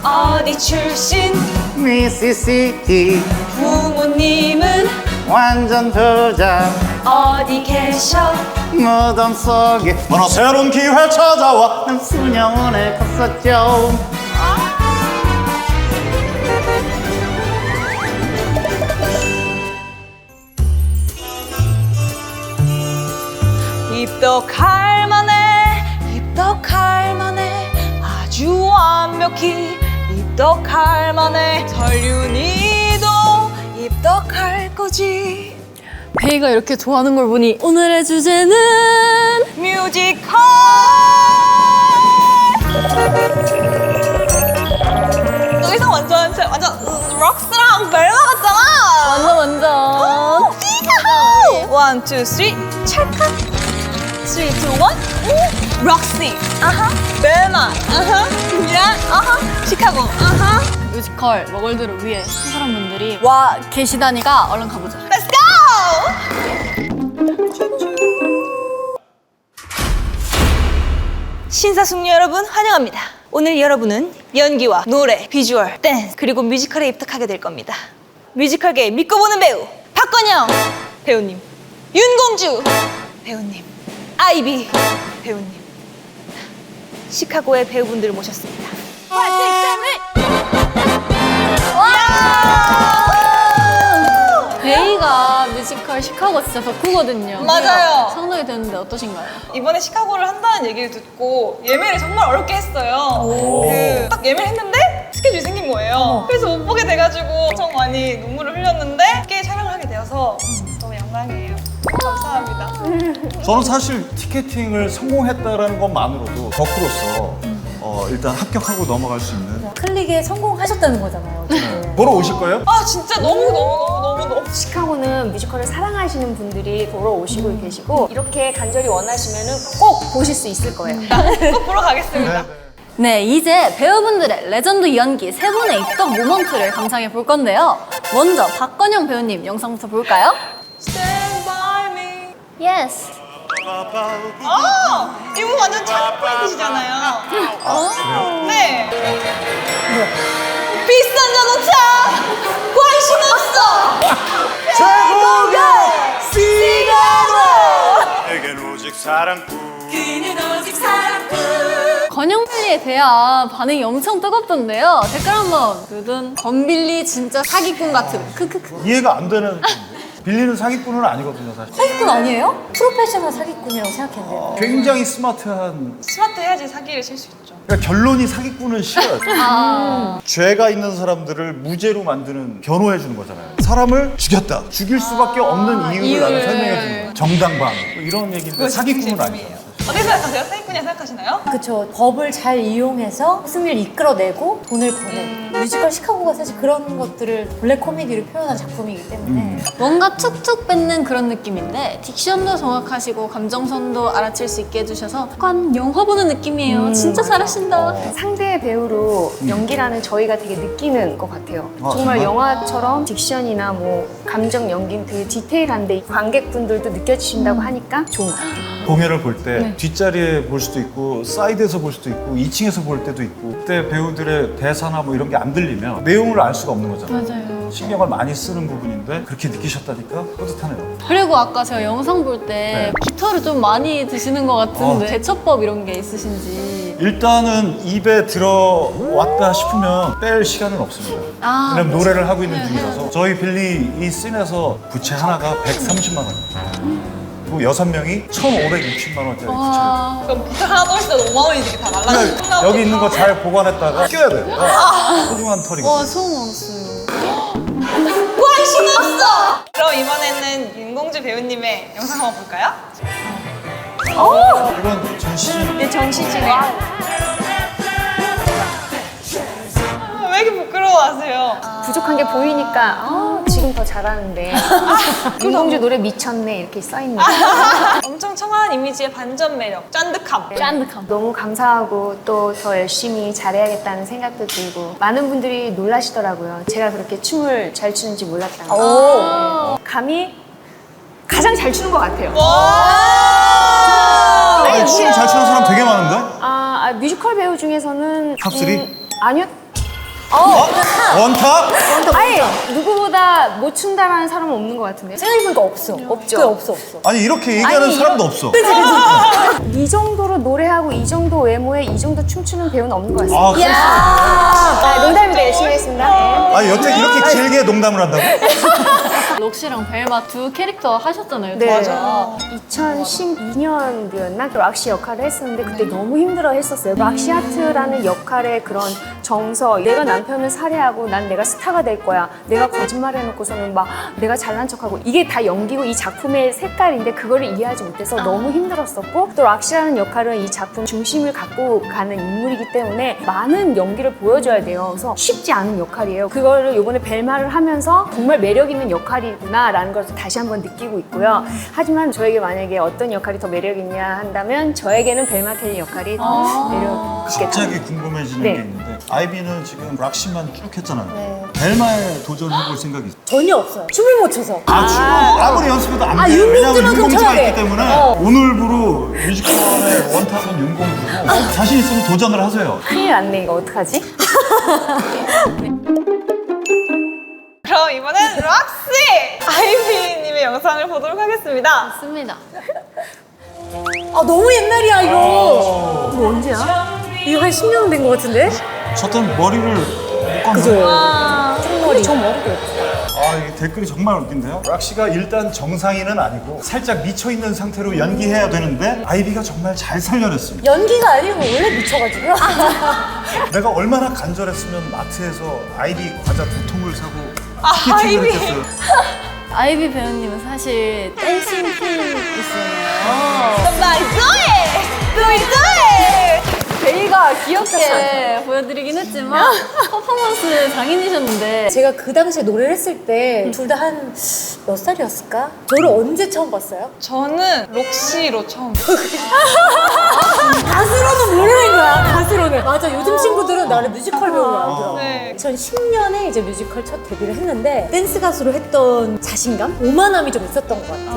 어디 출신? 미시시피 부모님은 완전 부자 어디 계셔? 무덤 속에 어느 새로운 기회 찾아와 난 수녀원에 갔었죠. 입덕할 만해 아주 완벽히 입덕할 만해 설윤이도 입덕할 거지. 베이가 이렇게 좋아하는 걸 보니 오늘의 주제는 뮤지컬. 의상 완전 록스랑 멜로 같잖아. 완전 원, 투, 쓰리, 찰칵. 3, 2, 1. 오, 록시. 아하. 벨마. 아하. 미란. 아하. 시카고. 아하. 뮤지컬 머걸들을 위해 한 사람분들이 와 계시다니까 얼른 가보자. Let's go! 신사숙녀 여러분 환영합니다. 오늘 여러분은 연기와 노래, 비주얼, 댄스 그리고 뮤지컬에 입덕하게 될 겁니다. 뮤지컬계 믿고 보는 배우 박건영 배우님, 윤공주 배우님, 아이비 배우님, 시카고의 배우분들을 모셨습니다. 베이가 뮤지컬 시카고 진짜 덕후거든요. 맞아요. 상상이 되는데 어떠신가요? 이번에 시카고를 한다는 얘기를 듣고 예매를 정말 어렵게 했어요. 딱 예매를 했는데 스케줄이 생긴 거예요. 그래서 못 보게 돼가지고 엄청 많이 눈물을 흘렸는데 함께 촬영을 하게 되어서 너무 영광이에요. 감사합니다. 저는 사실 티켓팅을 성공했다라는 것만으로도 덕후로서 일단 합격하고 넘어갈 수 있는. 클릭에 성공하셨다는 거잖아요. 어쨌든. 보러 오실 거예요? 아 진짜 너무 시카고는 뮤지컬을 사랑하시는 분들이 보러 오시고 계시고 이렇게 간절히 원하시면 꼭 보실 수 있을 거예요. 꼭 보러 가겠습니다. 네, 이제 배우분들의 레전드 연기 세 분의 입덕 모먼트를 감상해 볼 건데요. 먼저 박건영 배우님 영상부터 볼까요? Stand by me. Yes. 이분 완전 차기 포인트시잖아요. 네. 비싼 자동차 관심 없어. 최고의 시간으로. 내겐 오직 사랑뿐. 그는 오직 사랑꾼. 건영빌리에 대한 반응이 엄청 뜨겁던데요. 댓글 한번 그든 건빌리 진짜 사기꾼 같은 크크크. 이해가 안 되는 빌리는 사기꾼은 아니거든요 사실. 사기꾼 아니에요? 프로페셔널 사기꾼이라고 생각했는데. 굉장히 스마트한. 스마트해야지 사기를 칠 수 있죠. 그러니까 결론이 사기꾼은 싫어요. 죄가 있는 사람들을 무죄로 만드는 변호해 주는 거잖아요. 사람을 죽였다. 죽일 수밖에 없는 이유를 나는 설명해 주는 거예요. 정당방 뭐 이런 얘기인데 사기꾼은 아니에요. 어떻게 생각하세요? 사기꾼이라 생각하시나요? 그쵸. 법을 잘 이용해서 승리를 이끌어내고 돈을 버는. 뮤지컬 시카고가 사실 그런 것들을 블랙 코미디로 표현한 작품이기 때문에. 뭔가 툭툭 뱉는 그런 느낌인데 딕션도 정확하시고 감정선도 알아챌 수 있게 해주셔서 약간 영화 보는 느낌이에요. 진짜 잘하신다. 상대 배우로 연기라는 저희가 되게 느끼는 것 같아요. 정말 정말? 영화처럼 딕션이나 뭐 감정 연기는 되게 디테일한데 관객분들도 느껴지신다고 하니까 좋은 것 같아요. 공연을 볼 때 뒷자리에 볼 수도 있고 사이드에서 볼 수도 있고 2층에서 볼 때도 있고 그때 배우들의 대사나 뭐 이런 게 안 들리면 내용을 알 수가 없는 거잖아요. 맞아요. 신경을 많이 쓰는 부분인데 그렇게 느끼셨다니까 뿌듯하네요. 그리고 아까 제가 영상 볼 때 깃털을 좀 많이 드시는 것 같은데 대처법 이런 게 있으신지. 일단은 입에 들어왔다 싶으면 뺄 시간은 없습니다. 왜냐면 노래를 하고 있는 중이라서. 저희 빌리 이 씬에서 부채 하나가 130만 원입니다. 그리고 6명이 1,560만 원짜리 부채를. 그럼 부탁 하나 떨어질 때 5만 원이 이렇게 다 날라가는 그러니까 여기 있는 거 잘 보관했다가 껴야 돼요. 소중한 털이거든요. 와, 처음 알았어요. 관심 없어! 그럼 이번에는 윤공주 배우님의 영상 한번 볼까요? 이건 전시. 네, 정시진에. 왜 이렇게 부끄러워하세요? 부족한 게 보이니까 지금 더 잘하는데 윤공주 노래 미쳤네 이렇게 써있는 엄청 청아한 이미지의 반전 매력, 짠득함. 짠득함. 너무 감사하고 또 더 열심히 잘해야겠다는 생각도 들고 많은 분들이 놀라시더라고요. 제가 그렇게 춤을 잘 추는지 몰랐다는 거. 감히 가장 잘 추는 것 같아요. 아니, 춤 잘 추는 사람 되게 많은데? 뮤지컬 배우 중에서는 탑3? 아니요. 원탑? 아예 누구보다 못 춘다라는 사람은 없는 것 같은데. 생각해보니까 없어. 없죠. 그래, 없어. 아니 이렇게 얘기하는 아니, 사람도 없어. 이 정도로 노래하고 이 정도 외모에 이 정도 춤추는 배우는 없는 것 같습니다. 아, 그렇습니까? 아, 농담입니다. 열심히 했습니다. 네. 아니 여태 이렇게 길게 농담을 한다고? 록시랑 벨마 두 캐릭터 하셨잖아요. 네. 맞아. 2012년도였나? 락시 역할을 했었는데 그때 너무 힘들어 했었어요. 락시 하트라는 역할의 그런 정서, 내가 남편을 살해하고 난 내가 스타가 될 거야. 내가 거짓말 해놓고서는 막 내가 잘난 척하고 이게 다 연기고 이 작품의 색깔인데 그거를 이해하지 못해서 너무 힘들었었고 또 락시라는 역할은 이 작품 중심을 갖고 가는 인물이기 때문에 많은 연기를 보여줘야 돼요. 그래서 쉽지 않은 역할이에요. 그거를 이번에 벨마를 하면서 정말 매력 있는 역할이구나 라는 걸 다시 한번 느끼고 있고요. 하지만 저에게 만약에 어떤 역할이 더 매력 있냐 한다면 저에게는 벨마 켈리 역할이 더 매력 있겠죠. 갑자기 궁금해지는 네. 게 있는데 아이비는 지금 락시만 쭉 했잖아요. 벨마에 도전해볼 생각이 있어요? 전혀 없어요. 춤을 못 춰서. 아무리 연습해도 안 돼요. 왜냐면 윤공주만큼 윤공주가 쳐야 돼. 있기 때문에 오늘부로 뮤지컬의 원탑은 윤공주고 자신 있으면 도전을 하세요. 큰일 났네 이거 어떡하지? 그럼 이번엔 록시! 아이비님의 영상을 보도록 하겠습니다. 맞습니다. 아, 너무 옛날이야, 이거. 이거 언제야? 이거 한 10년 된 것 같은데? 저땐 머리를 못 감는 총머리. 저 머리도 예쁘다. 아, 이게 댓글이 정말 웃긴데요. 락시가 일단 정상인은 아니고 살짝 미쳐있는 상태로 연기해야 되는데 아이비가 정말 잘 살려냈습니다. 연기가 아니고 원래 미쳐가지고요. 내가 얼마나 간절했으면 마트에서 아이비 과자 2통을 사고 스케치를 아이비. 했겠어요. 아이비 배우님은 사실 댄싱 퀸이시잖아요. Somebody do it! Do it, do it! 베이가 귀엽게 보여드리긴 했지만 퍼포먼스 장인이셨는데 제가 그 당시에 노래를 했을 때 둘 다 한 몇 살이었을까? 저를 언제 처음 봤어요? 저는 록시로 처음 가수로는 모르는 거야, 가수로는. 맞아, 요즘 친구들은 나를 뮤지컬 배우로 알더라고. 네. 2010년에 이제 뮤지컬 첫 데뷔를 했는데 댄스 가수로 했던 자신감? 오만함이 좀 있었던 것 같아.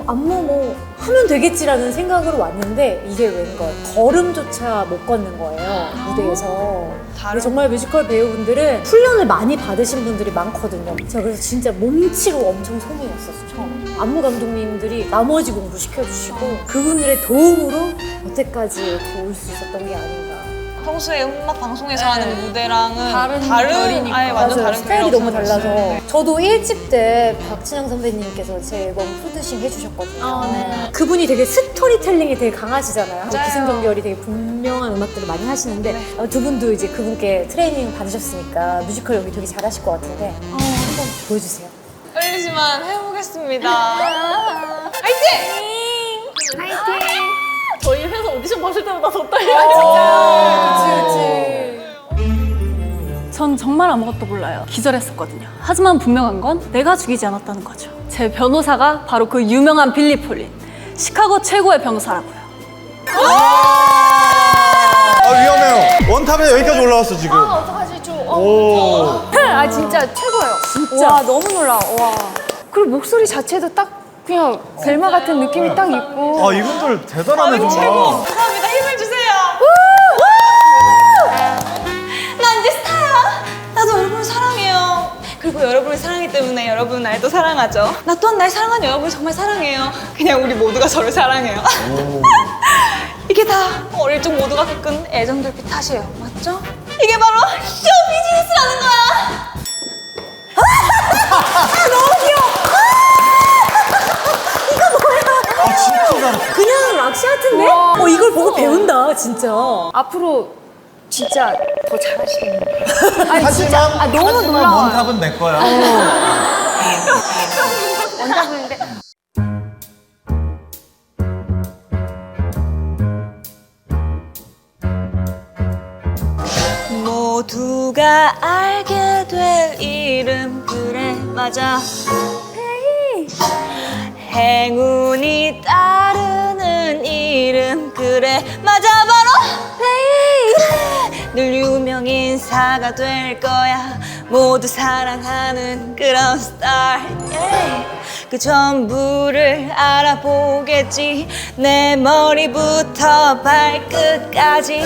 안무 뭐 하면 되겠지라는 생각으로 왔는데 이게 웬 거야. 걸음조차 못 걷는 거예요, 무대에서. 근데 정말 뮤지컬 배우분들은 훈련을 많이 받으신 분들이 많거든요. 제가 그래서 진짜 몸치로 엄청 소문이었었어, 처음에. 안무 감독님들이 나머지 공부 시켜주시고 그분들의 도움으로 여태까지 올 수 있었던 게 아닌가. 평소에 음악 방송에서 하는 무대랑은 다른 결이니까. 아예 완전 맞아요. 다른 스타일이 결이라고 너무 달라서 생각했어요. 네. 저도 1집 때 박진영 선배님께서 제 앨범 프로듀싱 해주셨거든요. 네. 그분이 되게 스토리텔링이 되게 강하시잖아요. 맞아요. 기승전결이 되게 분명한 음악들을 많이 하시는데 두 분도 이제 그분께 트레이닝 받으셨으니까 뮤지컬 연기 되게 잘하실 것 같은데 한번 보여주세요. 떨리지만 해보겠습니다. 화이팅! 파이팅! 저희 회사 오디션 봤을 때보다 더 떨려요. 그치. 전 정말 아무것도 몰라요. 기절했었거든요. 하지만 분명한 건 내가 죽이지 않았다는 거죠. 제 변호사가 바로 그 유명한 빌리 폴린, 시카고 최고의 변호사라고요. 아, 위험해요. 원탑에 여기까지 올라왔어 지금. 어떡하지 좀. 오. 아 진짜 최고예요. 진짜. 와 너무 놀라워. 와. 그리고 목소리 자체도 딱 그냥 벨마 같은 느낌이 딱 있고. 아, 이분들 대단하네 최고! 정말. 감사합니다. 힘을 주세요. 난 이제 스타야. 나도 여러분을 사랑해요. 그리고 여러분을 사랑하기 때문에 여러분은 날 또 사랑하죠. 나 또한 날 사랑하는 여러분을 정말 사랑해요. 그냥 우리 모두가 저를 사랑해요. 이게 다 어릴 적 모두가 겪은 애정들빛 탓이에요. 맞죠? 이게 바로 쇼 비즈니스라는 거야. 아, 진짜 잘했어. 그냥 락시 하트인데? 이걸 보고 배운다, 진짜. 앞으로 진짜 더 잘하시겠는데. 아니 하지만, 진짜 너무 하지만 놀라워요. 원탑은 내 거야. 원탑인데. 모두가 알게 될 이름 그래 맞아 행운이 따르는 이름 그래 맞아 바로 그래 늘 유명 인사가 될 거야 모두 사랑하는 그런 스타 그 전부를 알아보겠지 내 머리부터 발끝까지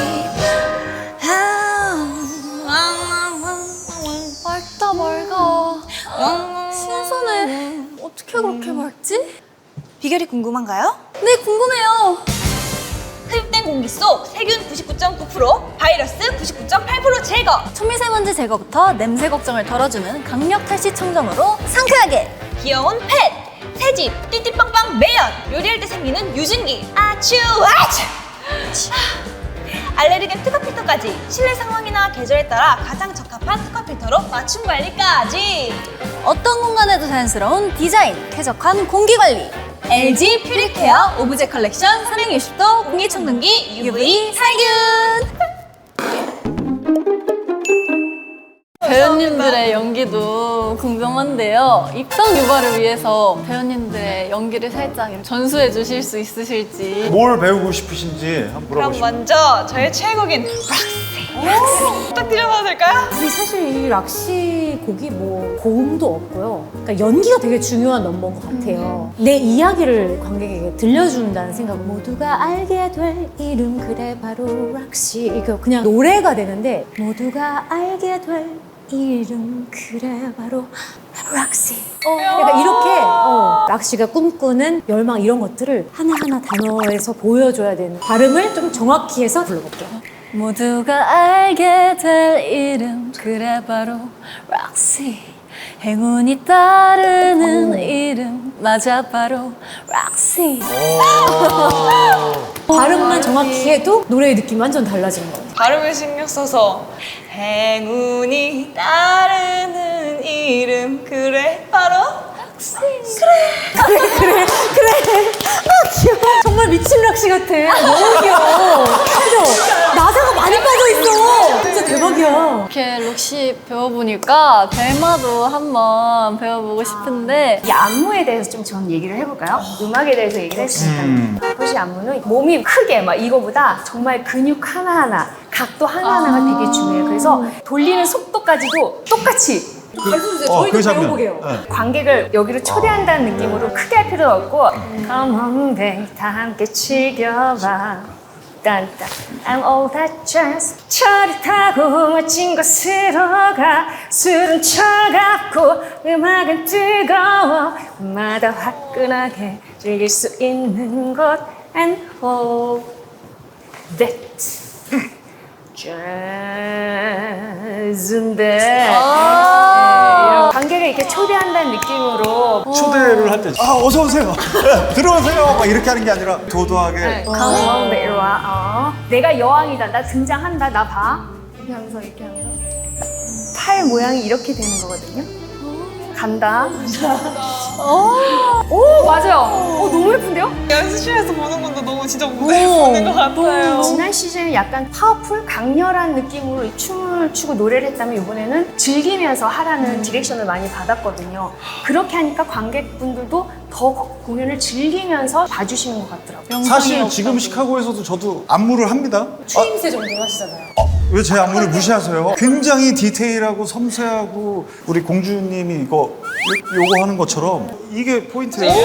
비결이 궁금한가요? 네, 궁금해요. 흡입된 공기 속 세균 99.9%, 바이러스 99.8% 제거. 초미세먼지 제거부터 냄새 걱정을 덜어주는 강력 탈시 청정으로 상쾌하게. 귀여운 펫, 새집, 띠띠빵빵 매연. 요리할 때 생기는 유증기. 아츄 아츄. 알레르겐 특화 필터까지 실내 상황이나 계절에 따라 가장 적합한 특화 필터로 맞춤 관리까지. 어떤 공간에도 자연스러운 디자인, 쾌적한 공기 관리. LG 퓨리케어 오브제 컬렉션 360도 공기청정기 UV 살균. 배우님들의 연기도 궁금한데요. 입성 유발을 위해서 배우님들의 연기를 살짝 전수해 주실 수 있으실지. 뭘 배우고 싶으신지 한번 그럼 물어보시면. 먼저 저의 최애곡인 락시 부탁드려도 될까요? 근데 사실 이 락시 곡이 뭐 고음도 없고요. 그러니까 연기가 되게 중요한 넘버인 것 같아요. 내 이야기를 관객에게 들려준다는 생각. 모두가 알게 될 이름 그래 바로 락시. 이거 그냥 노래가 되는데 모두가 알게 될 이름 그래 바로 락시. 그러니까 이렇게 락시가 꿈꾸는 열망 이런 것들을 하나하나 단어에서 보여줘야 되는 발음을 좀 정확히 해서 불러볼게요. 모두가 알게 될 이름 그래 바로 락시. 행운이 따르는 이름 맞아 바로 락시. 발음만 정확히 해도 노래의 느낌이 완전 달라지는 거예요. 발음을 신경 써서 행운이 따르는 이름 그래 바로 락시. 정말 미친 락시 같아. 너무 귀여워. 그죠? 나사가 많이 빠져있어. 진짜 대박이야. 이렇게 록시 배워보니까 델마도 한번 배워보고 싶은데 이 안무에 대해서 좀 전 얘기를 해볼까요? 음악에 대해서 얘기를 했으니까. 사실 안무는 몸이 크게 막 이거보다 정말 근육 하나하나, 각도 하나하나가 되게 중요해요. 그래서 돌리는 속도까지도 똑같이 그 장면. 네. 관객을 여기로 초대한다는 느낌으로 크게 할 필요는 없고 Come on babe 다 함께 즐겨봐 딴딴 I'm all that jazz 철이 타고 멋진 곳으로 가 술은 차갑고 음악은 뜨거워 마다 화끈하게 즐길 수 있는 곳 And hold that jazz인데 관객을 이렇게 초대한다는 느낌으로 초대를 할 때 어서 오세요. 들어오세요. 막 이렇게 하는 게 아니라 도도하게. Come on, baby, 이리 와. 내가 여왕이다. 나 등장한다. 나 봐. 이렇게 하면서 이렇게 하면서 팔 모양이 이렇게 되는 거거든요. 간다. 오, 맞아요. 너무 예쁜데요? 연습실에서 보는 건데 너무 진짜 무대에 보는 것 같아요. 지난 시즌에 약간 파워풀, 강렬한 느낌으로 이 춤을 추고 노래를 했다면 이번에는 즐기면서 하라는 디렉션을 많이 받았거든요. 그렇게 하니까 관객분들도 더 공연을 즐기면서 봐주시는 것 같더라고요. 사실 지금 시카고에서도 저도 안무를 합니다. 추임새 정도 하시잖아요. 왜 제 안무를 무시하세요? 굉장히 디테일하고 섬세하고 우리 공주님이 이거 요거 하는 것처럼 이게 포인트예요. 이게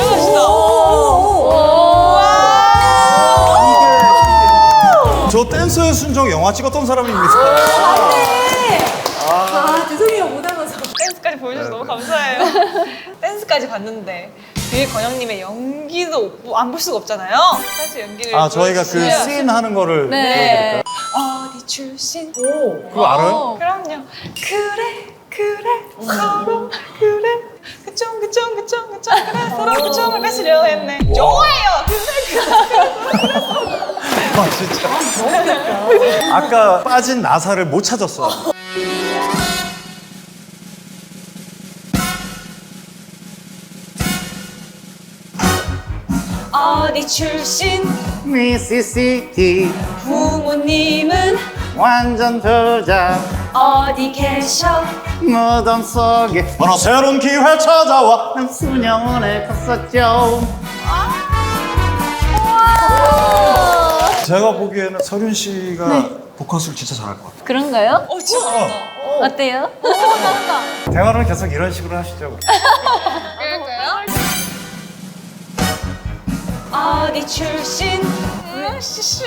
저 댄서의 순정 영화 찍었던 사람입니다. 죄송해요. 못 알아서. 댄스까지 보여주셔서 너무 감사해요. 댄스까지 봤는데 빌건영님의 연기도 안 볼 수가 없잖아요. 사실 연기를 저희가 그 보여주셔야- 씬 하는 거를 네. 어디 출신? 그거 알아요? 그럼요. 그래 서로 그래 그쪽 그래 서로 그쪽을 뺏으려 했네. 좋아요. 아 진짜. 아까 빠진 나사를 못 찾았어. 어디 출신? 미시시피 부모님은 완전 부자 어디 계셔? 무덤 속에 어느 새로운 기회 찾아와 난 수년에 갔었죠. 제가 보기에는 설윤 씨가 보컬을 진짜 잘할 것 같아요. 그런가요? 진짜. 어때요? 대화를 계속 이런 식으로 하시죠. 그럴까요? 어디 출신? 시시.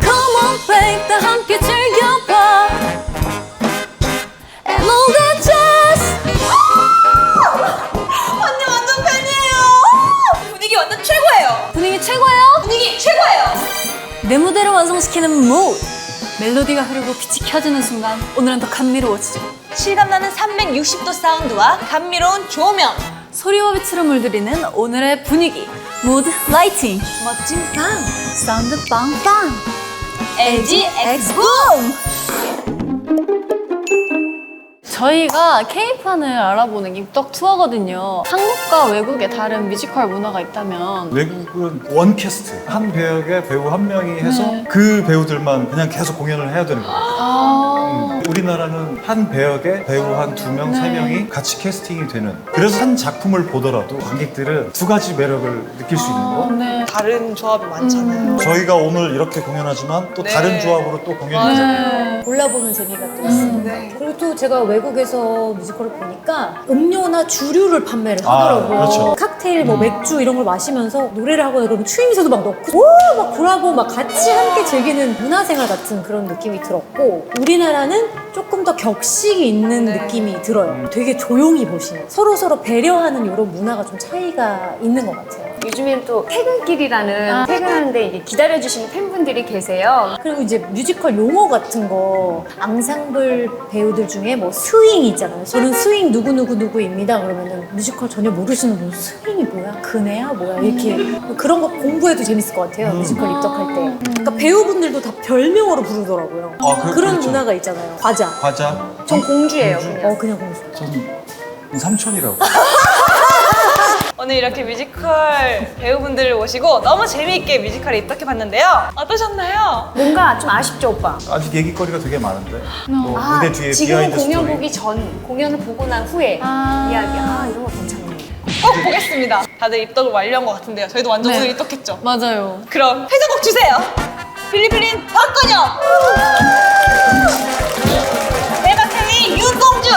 Come on babe 다 함께 즐겨봐 최고예요. 분위기 최고예요. 분위기 최고예요. 내 무대를 완성시키는 모드. 멜로디가 흐르고 빛이 켜지는 순간 오늘은 더 감미로워지죠. 실감나는 360도 사운드와 감미로운 조명. 소리와 빛으로 물들이는 오늘의 분위기. 무드 라이팅. 멋진 빵. 사운드 빵빵. LG X붐. 저희가 K판을 알아보는 게 입덕 투어거든요. 한국과 외국의 다른 뮤지컬 문화가 있다면 외국은 원 캐스트 한 배역에 배우 한 명이 해서 그 배우들만 그냥 계속 공연을 해야 되는 거예요. 우리나라는 한 배역에 배우 한 2명, 3명이 같이 캐스팅이 되는. 그래서 한 작품을 보더라도 관객들은 두 가지 매력을 느낄 수 있는 거. 네. 다른 조합이 많잖아요. 저희가 오늘 이렇게 공연하지만 또 네. 다른 조합으로 또 공연이 되잖아요. 골라보는 재미가 또 있습니다. 그리고 또 제가 외국에서 뮤지컬을 보니까 음료나 주류를 판매를 하더라고요. 그렇죠. 칵테일, 뭐 맥주 이런 걸 마시면서 노래를 하거나 그러면 추임새도 막 넣고 막 불하고 막 같이 함께 즐기는 문화생활 같은 그런 느낌이 들었고 우리나라는 조금 더 격식이 있는 느낌이 들어요. 되게 조용히 보시는 서로 배려하는 이런 문화가 좀 차이가 있는 것 같아요. 요즘엔 또 퇴근길이라는 퇴근하는데 이게 기다려주시는 팬분들이 계세요. 그리고 이제 뮤지컬 용어 같은 거 앙상블 배우들 중에 뭐 스윙 있잖아요. 저는 스윙 누구누구누구입니다. 그러면은 뮤지컬 전혀 모르시는 분 스윙이 뭐야? 그네야? 뭐야? 이렇게 그런 거 공부해도 재밌을 것 같아요. 뮤지컬 입덕할 때. 그러니까 배우분들도 다 별명으로 부르더라고요. 아, 그런 그렇죠. 문화가 있잖아요. 과자. 과자. 전 공주예요, 그냥. 그냥 공주. 전 삼촌이라고. 오늘 이렇게 뮤지컬 배우분들을 모시고 너무 재미있게 뮤지컬에 입덕해봤는데요. 어떠셨나요? 뭔가 좀 아쉽죠, 오빠? 아직 얘기거리가 되게 많은데. 뭐 무대 뒤에 지금은 비하인드 공연 스토리. 보기 전, 공연을 보고 난 후에 이야기. 이런 거 괜찮네. 꼭 보겠습니다. 다들 입덕을 완료한 것 같은데요. 저희도 완전 네. 오늘 입덕했죠? 맞아요. 그럼 회전곡 주세요. 필리필린 박건영. 대박kelly 윤공주.